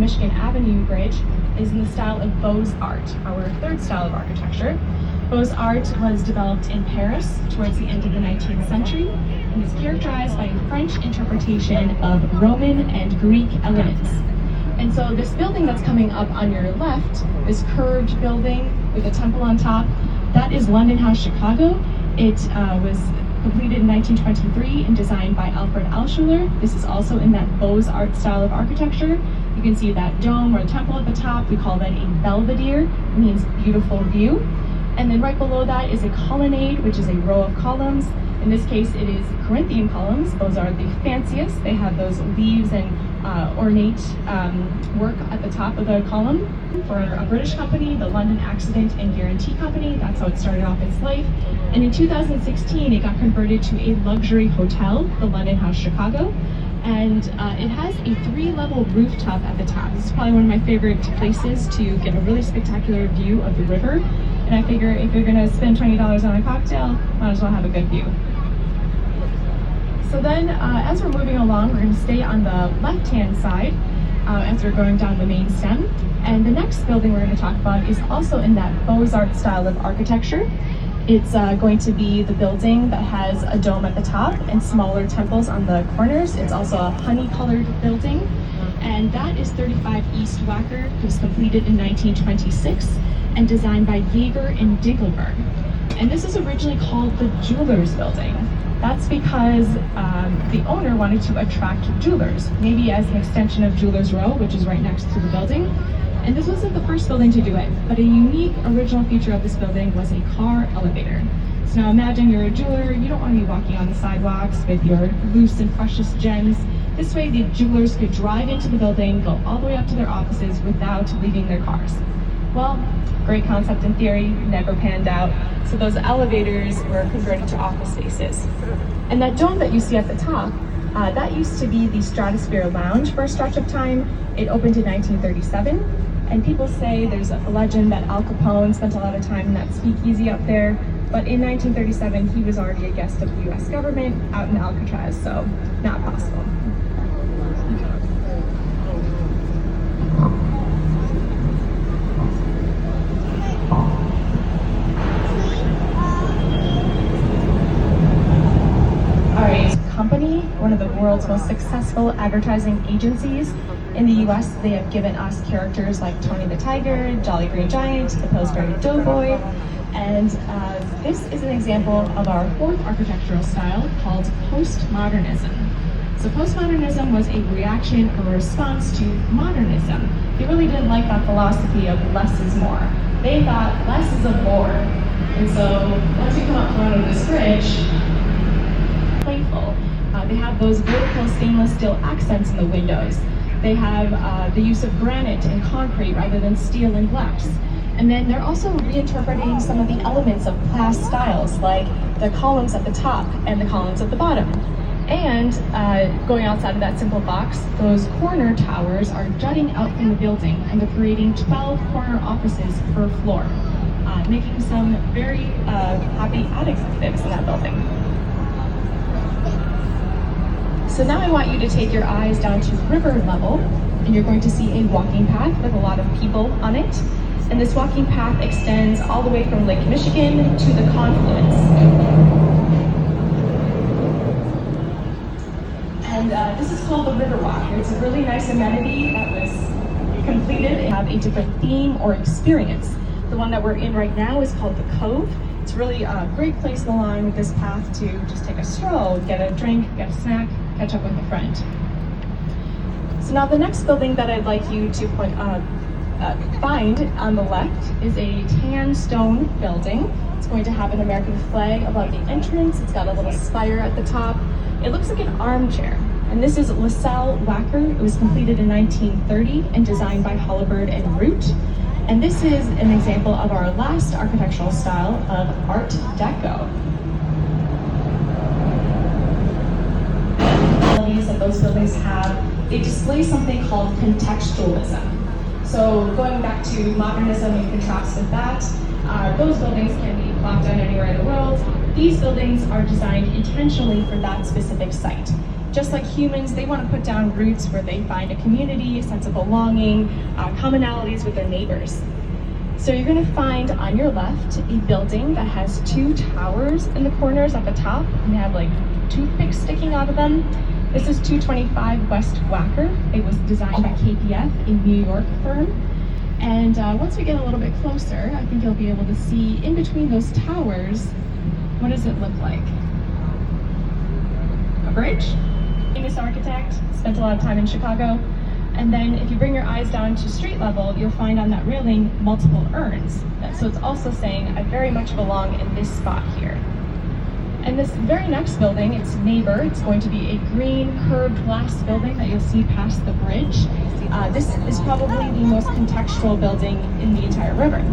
Michigan Avenue Bridge is in the style of Beaux-Art, our third style of architecture. Beaux-Art was developed in Paris towards the end of the 19th century and is characterized by a French interpretation of Roman and Greek elements. And so this building that's coming up on your left, this curved building with a temple on top, that is London House Chicago. It was completed in 1923 and designed by Alfred Alschuler. This is also in that Beaux-Art style of architecture. You can see that dome or temple at the top. We call that a belvedere. It means beautiful view. And then right below that is a colonnade, which is a row of columns. In this case, it is Corinthian columns. Those are the fanciest. They have those leaves and ornate work at the top of the column. For a British company, the London Accident and Guarantee Company, that's how it started off its life. And in 2016, it got converted to a luxury hotel, the London House Chicago. And it has a 3-level rooftop at the top. This is probably one of my favorite places to get a really spectacular view of the river. And I figure if you're gonna spend $20 on a cocktail, might as well have a good view. So then, as we're moving along, we're gonna stay on the left-hand side as we're going down the main stem. And the next building we're gonna talk about is also in that Beaux-Art style of architecture. It's going to be the building that has a dome at the top and smaller temples on the corners. It's also a honey-colored building. And that is 35 East Wacker. It was completed in 1926 and designed by Jaeger and Dinkelberg. And this is originally called the Jewelers Building. That's because the owner wanted to attract jewelers, maybe as an extension of Jewelers Row, which is right next to the building. And this wasn't the first building to do it, but a unique original feature of this building was a car elevator. So now imagine you're a jeweler, you don't want to be walking on the sidewalks with your loose and precious gems. This way the jewelers could drive into the building, go all the way up to their offices without leaving their cars. Well, great concept in theory, never panned out. So those elevators were converted to office spaces. And that dome that you see at the top, that used to be the Stratosphere Lounge for a stretch of time. It opened in 1937. And people say there's a legend that Al Capone spent a lot of time in that speakeasy up there. But in 1937, he was already a guest of the US government out in Alcatraz, so not possible. Company, one of the world's most successful advertising agencies. In the US, they have given us characters like Tony the Tiger, Jolly Green Giant, the Pillsbury Doughboy, and this is an example of our fourth architectural style called postmodernism. So postmodernism was a reaction or response to modernism. They really didn't like that philosophy of less is more. They thought less is a bore. And so once you come up front of this bridge, playful. They have those vertical stainless steel accents in the windows. They have the use of granite and concrete rather than steel and glass. And then they're also reinterpreting some of the elements of class styles, like the columns at the top and the columns at the bottom. And going outside of that simple box, those corner towers are jutting out from the building, and they're creating 12 corner offices per floor, making some very happy ad executives in that building. So now I want you to take your eyes down to river level, and you're going to see a walking path with a lot of people on it. And this walking path extends all the way from Lake Michigan to the confluence. And this is called the Riverwalk. It's a really nice amenity that was completed and have a different theme or experience. The one that we're in right now is called the Cove. It's really a great place along this path to just take a stroll, get a drink, get a snack, catch up with a friend. So now the next building that I'd like you to find on the left is a tan stone building. It's going to have an American flag above the entrance. It's got a little spire at the top. It looks like an armchair. And this is LaSalle Wacker. It was completed in 1930 and designed by Hullibird and Root. And this is an example of our last architectural style of Art Deco. That those buildings have, they display something called contextualism. So going back to modernism and contrast with that, those buildings can be plopped down anywhere in the world. These buildings are designed intentionally for that specific site. just like humans, they want to put down roots where they find a community, a sense of belonging, commonalities with their neighbors. So you're going to find on your left a building that has two towers in the corners at the top, and they have like toothpicks sticking out of them. This is 225 West Wacker. It was designed by KPF, a New York firm. And once we get a little bit closer, I think you'll be able to see in between those towers, what does it look like? A bridge? Famous architect, spent a lot of time in Chicago. And then if you bring your eyes down to street level, you'll find on that railing multiple urns. So it's also saying, I very much belong in this spot here. And this very next building, its neighbor, it's going to be a green curved glass building that you'll see past the bridge. This is probably the most contextual building in the entire river.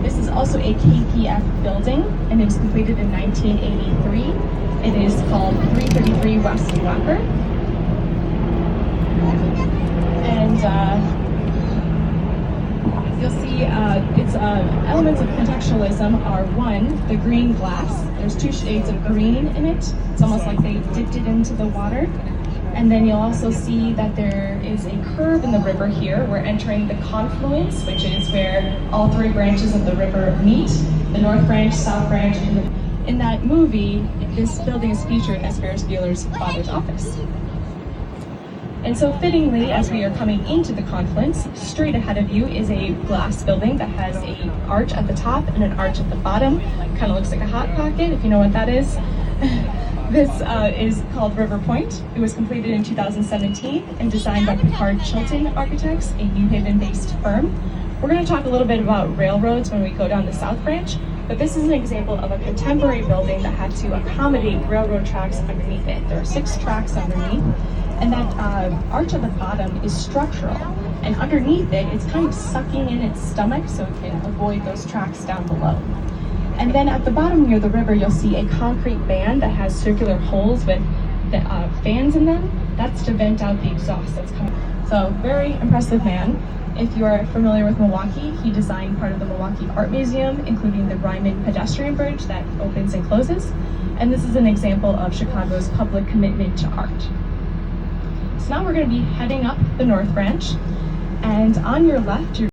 This is also a KPF building, and it was completed in 1983. It is called 333 West Wacker. And you'll see its elements of contextualism are one, the green glass. There's two shades of green in it. It's almost like they dipped it into the water. And then you'll also see that there is a curve in the river here. We're entering the confluence, which is where all three branches of the river meet, the North Branch, South Branch. In that movie, this building is featured as Ferris Bueller's father's office. And so fittingly, as we are coming into the confluence, straight ahead of you is a glass building that has an arch at the top and an arch at the bottom. Kind of looks like a Hot Pocket, if you know what that is. This is called River Point. It was completed in 2017 and designed by Picard Chilton Architects, a New Haven-based firm. We're going to talk a little bit about railroads when we go down the South Branch, but this is an example of a contemporary building that had to accommodate railroad tracks underneath it. There are 6 tracks underneath, and that arch at the bottom is structural. And underneath it, it's kind of sucking in its stomach so it can avoid those tracks down below. And then at the bottom near the river, you'll see a concrete band that has circular holes with the, fans in them. That's to vent out the exhaust that's coming. So very impressive man. If you are familiar with Milwaukee, he designed part of the Milwaukee Art Museum, including the Ryman pedestrian bridge that opens and closes. And this is an example of Chicago's public commitment to art. So now we're going to be heading up the North Branch. And on your left, you're